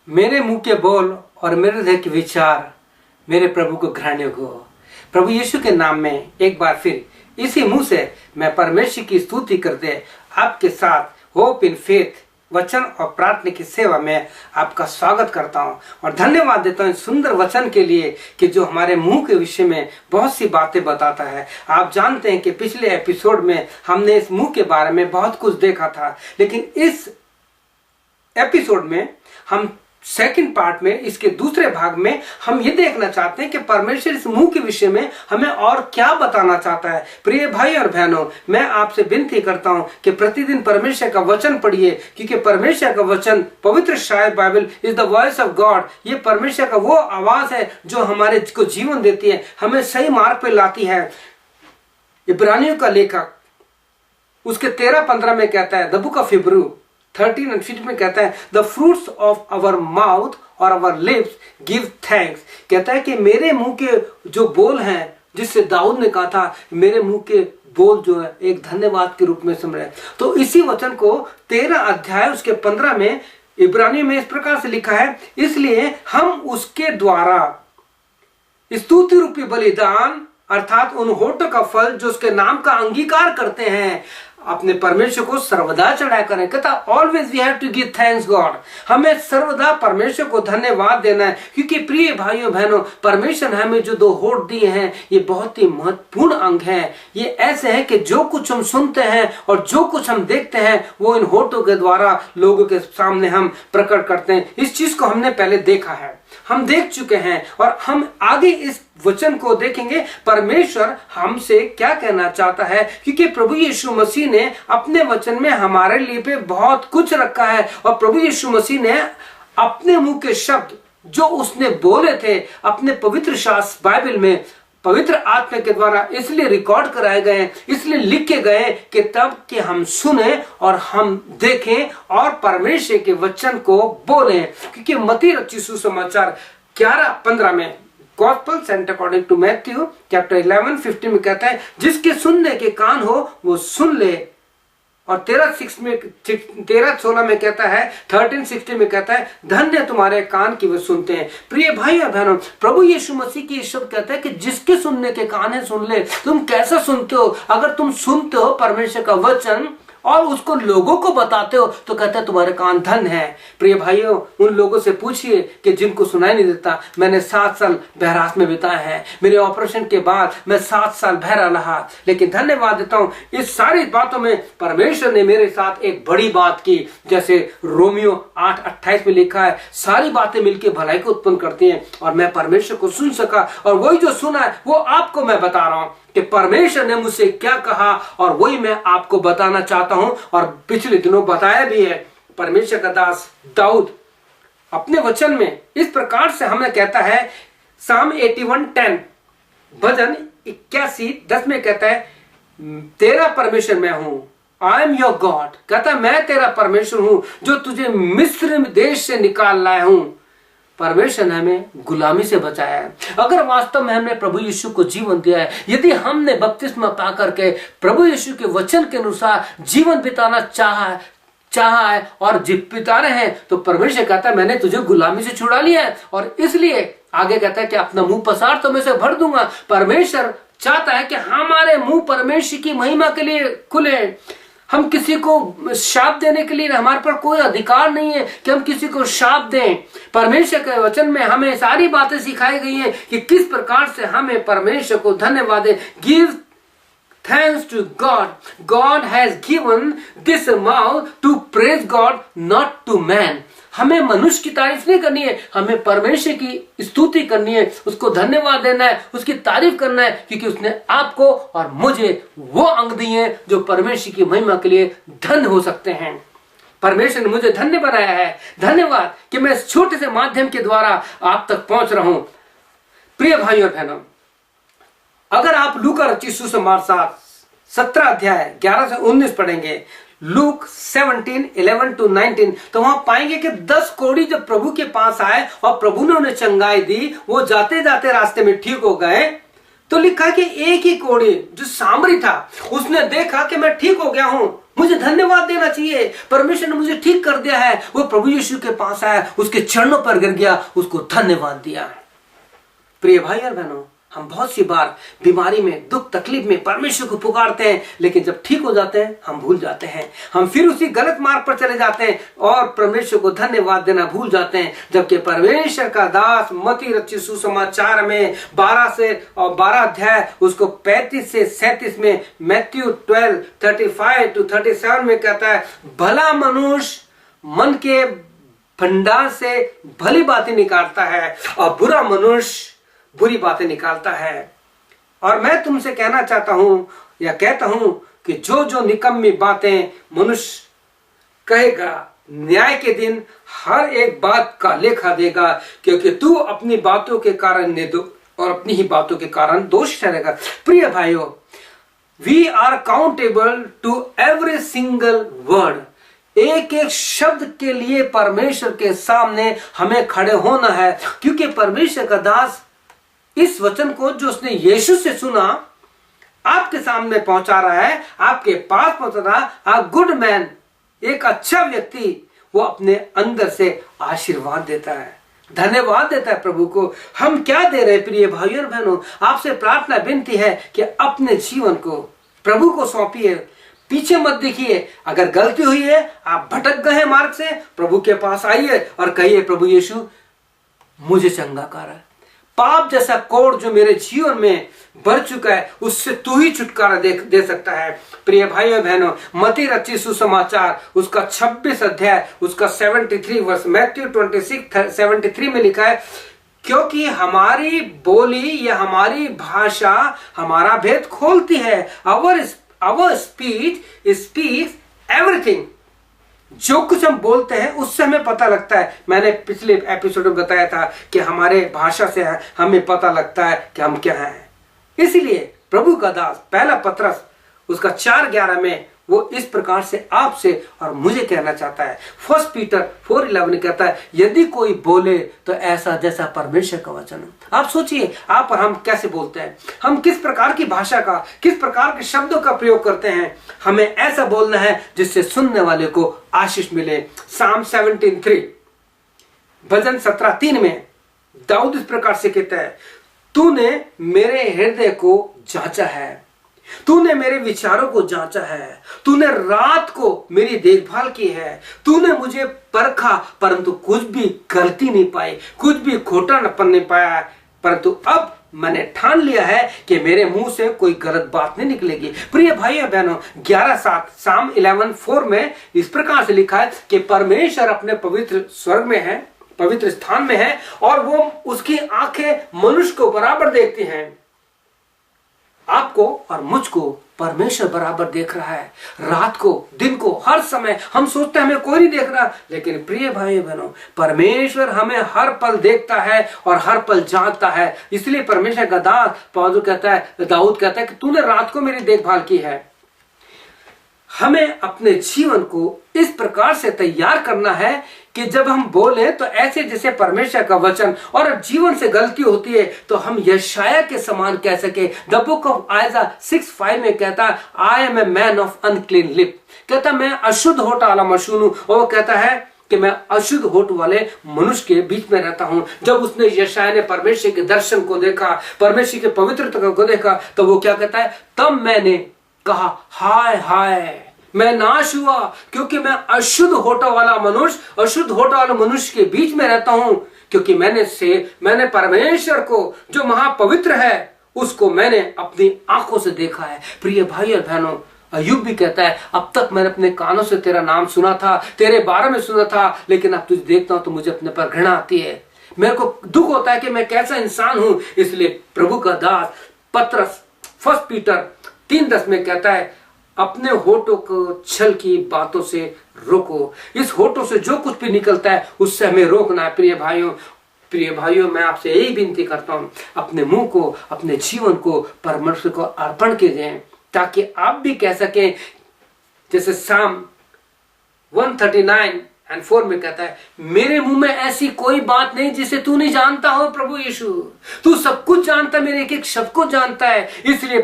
मेरे मुंह के बोल और मेरे हृदय के विचार मेरे प्रभु को ग्रहण हो। प्रभु यीशु के नाम में एक बार फिर इसी मुंह से मैं परमेश्वर की स्तुति करते आपके साथ होप इन फेथ वचन और प्रार्थना की सेवा में आपका स्वागत करता हूं और धन्यवाद देता हूं सुंदर वचन के लिए कि जो हमारे मुंह के विषय में बहुत सी बातें बताता है। आप जानते हैं कि पिछले एपिसोड में हमने इस मुंह के बारे में बहुत कुछ देखा था, लेकिन इस एपिसोड में हम सेकंड पार्ट में इसके दूसरे भाग में हम ये देखना चाहते हैं कि परमेश्वर इस मुंह के विषय में हमें और क्या बताना चाहता है। प्रिय भाई और बहनों, मैं आपसे विनती करता हूं कि प्रतिदिन परमेश्वर का वचन पढ़िए, क्योंकि परमेश्वर का वचन पवित्र शास्त्र Bible is the voice of God. ये परमेश्वर का वो आवाज है जो हमारे को जीवन देती है, हमें सही मार्ग पे लाती है। इब्रानियों का लेखक उसके 13-15 में कहता है, द बुक ऑफ हिब्रू 13 और 15 में कहता है, the fruits of our mouth और आवर लिप्स गिव थैंक्स। कहता है कि मेरे मुंह के जो बोल हैं, जिससे दाऊद ने कहा था मेरे मुंह के बोल जो है एक धन्यवाद के रूप में सुन रहे हैं। तो इसी वचन को 13 अध्याय उसके 15 में इब्रानी में इस प्रकार से लिखा है, इसलिए हम उसके द्वारा स्तुति रूपी बलिदान अर्थात उन होठों का फल जो उसके नाम का अंगीकार करते हैं अपने परमेश्वर को सर्वदा चढ़ाया करें। कहता always we have to give thanks God. हमें सर्वदा परमेश्वर को धन्यवाद देना है, क्योंकि प्रिय भाइयों बहनों, परमेश्वर ने हमें जो 2 होठ दिए हैं ये बहुत ही महत्वपूर्ण अंग हैं। ये ऐसे हैं कि जो कुछ हम सुनते हैं और जो कुछ हम देखते हैं वो इन होठों के द्वारा लोगों के सामने हम प्रकट करते हैं। इस चीज को हमने पहले देखा है, हम देख चुके हैं और हम आगे इस वचन को देखेंगे परमेश्वर हमसे क्या कहना चाहता है, क्योंकि प्रभु यीशु मसीह ने अपने वचन में हमारे लिए पे बहुत कुछ रखा है। और प्रभु यीशु मसीह ने अपने मुंह के शब्द जो उसने बोले थे अपने पवित्र शास्त्र बाइबल में पवित्र आत्मा के द्वारा इसलिए रिकॉर्ड कराए गए, इसलिए लिखे गए कि तब कि हम सुने और हम देखें और परमेश्वर के वचन को बोलें। क्योंकि मत्ती रचित सुसमाचार 11-15 में gospel saint according to Matthew chapter 11:50 में कहता है, जिसके सुनने के कान हो वो सुन ले। और 13:16 में कहता है, 13:60 में कहता है, धन्य तुम्हारे कान की वे सुनते हैं। प्रिय भाई और बहनों, प्रभु यीशु मसीह की शब्द कहता है कि जिसके सुनने के कान है सुन ले। तुम कैसा सुनते हो? अगर तुम सुनते हो परमेश्वर का वचन और उसको लोगों को बताते हो तो कहता है तुम्हारे कान धन है। प्रिय भाइयों, उन लोगों से पूछिए कि जिनको सुनाई नहीं देता। मैंने 7 साल बहरास में बिताया है, मेरे ऑपरेशन के बाद मैं 7 साल बहरा रहा, लेकिन धन्यवाद देता हूं इस सारी बातों में परमेश्वर ने मेरे साथ एक बड़ी बात की। जैसे रोमियो 8:28 में लिखा है, सारी बातें मिलकर भलाई को उत्पन्न करती हैं। और मैं परमेश्वर को सुन सका और वही जो सुना है वो आपको मैं बता रहा हूं कि परमेश्वर ने मुझसे क्या कहा और वही मैं आपको बताना चाहता हूं। और पिछले दिनों बताया भी है। परमेश्वर का दास दाऊद अपने वचन में इस प्रकार से हमें कहता है, साम 81:10 भजन 81:10 में कहता है, तेरा परमेश्वर मैं हूं, आई एम योर गॉड। कहता मैं तेरा परमेश्वर हूं जो तुझे मिस्र देश से निकाल लाया हूं। परमेश्वर ने हमें गुलामी से बचाया है। अगर वास्तव में हमने प्रभु यीशु को जीवन दिया है, यदि हमने बपतिस्मा पा करके प्रभु यीशु के वचन के अनुसार जीवन बिताना चाहा है और बिता रहे हैं, तो परमेश्वर कहता है मैंने तुझे गुलामी से छुड़ा लिया है। और इसलिए आगे कहता है कि अपना मुंह पसार तो मैं से भर दूंगा। परमेश्वर चाहता है कि हमारे मुंह परमेश्वर की महिमा के लिए खुले। हम किसी को शाप देने के लिए हमारे पर कोई अधिकार नहीं है कि हम किसी को शाप दें। परमेश्वर के वचन में हमें सारी बातें सिखाई गई हैं कि किस प्रकार से हमें परमेश्वर को धन्यवाद दें। Give thanks to God. God has given this mouth to praise God, not to man. हमें मनुष्य की तारीफ नहीं करनी है, हमें परमेश्वर की स्तुति करनी है, उसको धन्यवाद देना है, उसकी तारीफ करना है, क्योंकि उसने आपको और मुझे वो अंग दिए हैं जो परमेश्वर की महिमा के लिए धन्य हो सकते हैं। परमेश्वर ने मुझे धन्य बनाया है। धन्यवाद कि मैं इस छोटे से माध्यम के द्वारा आप तक पहुंच रहा हूं। प्रिय भाइयों और बहनों, अगर आप लूका रचित सुसमाचार 17 अध्याय 11 से 19 पढ़ेंगे, लूक 17:11-19, तो वहां पाएंगे कि 10 कोढ़ी जब प्रभु के पास आए और प्रभु ने उन्हें चंगाई दी, वो जाते जाते रास्ते में ठीक हो गए। तो लिखा कि एक ही कोढ़ी जो सामरी था उसने देखा कि मैं ठीक हो गया हूं, मुझे धन्यवाद देना चाहिए, परमेश्वर ने मुझे ठीक कर दिया है। वो प्रभु यीशु के पास आया, उसके चरणों पर गिर गया, उसको धन्यवाद दिया। प्रिय भाई और बहनों, हम बहुत सी बार बीमारी में, दुख तकलीफ में परमेश्वर को पुकारते हैं, लेकिन जब ठीक हो जाते हैं हम भूल जाते हैं। हम फिर उसी गलत मार्ग पर चले जाते हैं और परमेश्वर को धन्यवाद देना भूल जाते हैं। जबकि परमेश्वर का दास मत्ती रचित सुसमाचार में 12 अध्याय उसको 35 से 37 में, मैथ्यू 12:35 to 37 में कहता है, भला मनुष्य मन के भंडार से भली बातें निकालता है और बुरा मनुष्य बुरी बातें निकालता है। और मैं तुमसे कहना चाहता हूं या कहता हूं कि जो जो निकम्मी बातें मनुष्य कहेगा, न्याय के दिन हर एक बात का लेखा देगा, क्योंकि तू अपनी बातों के कारण और अपनी ही बातों के कारण दोष ठहरेगा। प्रिय भाइयों, we are countable to every single word. एक एक शब्द के लिए परमेश्वर के सामने हमें खड़े होना है, क्योंकि परमेश्वर का दास इस वचन को जो उसने यीशु से सुना आपके सामने पहुंचा रहा है, आपके पास पहुंचा रहा है। अ गुड मैन, एक अच्छा व्यक्ति, वो अपने अंदर से आशीर्वाद देता है, धन्यवाद देता है प्रभु को। हम क्या दे रहे हैं प्रिय भाइयों और बहनों? आपसे प्रार्थना विनती है कि अपने जीवन को प्रभु को सौंपिए, पीछे मत देखिए। अगर गलती हुई है, आप भटक गए हैं मार्ग से, प्रभु के पास आइए और कहिए, प्रभु यीशु मुझे चंगा कर। पाप जैसा कोड़ जो मेरे जीवन में बढ़ चुका है, उससे तू ही छुटकारा दे सकता है। प्रिय भाइयों बहनों, मत्ती रचित सुसमाचार उसका 26 अध्याय उसका 73 वर्ष, मैथ्यू 26:73 में लिखा है, क्योंकि हमारी बोली या हमारी भाषा हमारा भेद खोलती है। Our speech speaks everything। जो कुछ हम बोलते हैं उससे हमें पता लगता है। मैंने पिछले एपिसोड में बताया था कि हमारे भाषा से हमें पता लगता है कि हम क्या हैं। इसलिए प्रभु का दास पहला पत्रस उसका 4:11 में वो इस प्रकार से आपसे और मुझे कहना चाहता है। 1 पीटर 4:11 कहता है, यदि कोई बोले तो ऐसा जैसा परमेश्वर का वचन हो। आप सोचिए, आप और हम कैसे बोलते हैं, हम किस प्रकार की भाषा का, किस प्रकार के शब्दों का प्रयोग करते हैं। हमें ऐसा बोलना है जिससे सुनने वाले को आशीष मिले। Psalm 17:3 भजन 17:3 में दाऊद इस प्रकार से कहता है, तूने मेरे हृदय को जांचा है, तूने मेरे विचारों को जांचा है, तूने रात को मेरी देखभाल की है, तूने मुझे परखा परंतु कुछ भी गलती नहीं पाई, कुछ भी खोटापन नहीं पाया, परंतु अब मैंने ठान लिया है कि मेरे मुंह से कोई गलत बात नहीं निकलेगी। प्रिय भाइयों बहनों, 11:7 Psalm 11:4 में इस प्रकार से लिखा है कि परमेश्वर अपने पवित्र स्वर्ग में है, पवित्र स्थान में है, और वो उसकी आंखें मनुष्य को बराबर देखती हैं। आपको और मुझको परमेश्वर बराबर देख रहा है, रात को, दिन को, हर समय। हम सोचते हैं हमें कोई नहीं देख रहा, लेकिन प्रिय भाई बहनों, परमेश्वर हमें हर पल देखता है और हर पल जांचता है। इसलिए परमेश्वर का दास दाऊद कहता है कि तूने रात को मेरी देखभाल की है। हमें अपने जीवन को इस प्रकार से तैयार करना है कि जब हम बोले तो ऐसे जैसे परमेश्वर का वचन, और जीवन से गलती होती है तो हम यशाया के समान कह सके। द बुक ऑफ आयजा 6:5 में कहता है, I am a man of unclean lip. कहता मैं अशुद्ध होठ वाला मनुष्य हूं, और वो कहता है कि मैं अशुद्ध होठ वाले मनुष्य के बीच में रहता हूं। जब उसने यशाया ने परमेश्वर के दर्शन को देखा, परमेश्वर के पवित्रता को देखा, तो वो क्या कहता है, तब मैंने कहा हाय हाय मैं नाश हुआ, क्योंकि मैं अशुद्ध होठों वाला मनुष्य के बीच में रहता हूं, क्योंकि मैंने परमेश्वर को जो महापवित्र है उसको मैंने अपनी आंखों से देखा है। प्रिय भाई और बहनों, अय्यूब भी कहता है, अब तक मैंने अपने कानों से तेरा नाम सुना था, तेरे बारे में सुना था, लेकिन अब तुझे देखता हूं तो मुझे अपने पर घृणा आती है। मेरे को दुख होता है कि मैं कैसा इंसान हूं। इसलिए प्रभु का दास पत्रस 1 पीटर 3:10 में कहता है, अपने होठों को छल की बातों से रोको। इस होठों से जो कुछ भी निकलता है उससे हमें रोकना है। प्रिय भाइयों, मैं आपसे यही विनती करता हूं, अपने मुंह को, अपने जीवन को परमेश्वर को अर्पण कीजिए, ताकि आप भी कह सकें, जैसे Psalm 139:4 में कहता है, मेरे मुंह में ऐसी कोई बात नहीं जिसे तू नहीं जानता हो। प्रभु यीशु, तू सब कुछ जानता, मेरे एक एक शब्द को जानता है। इसलिए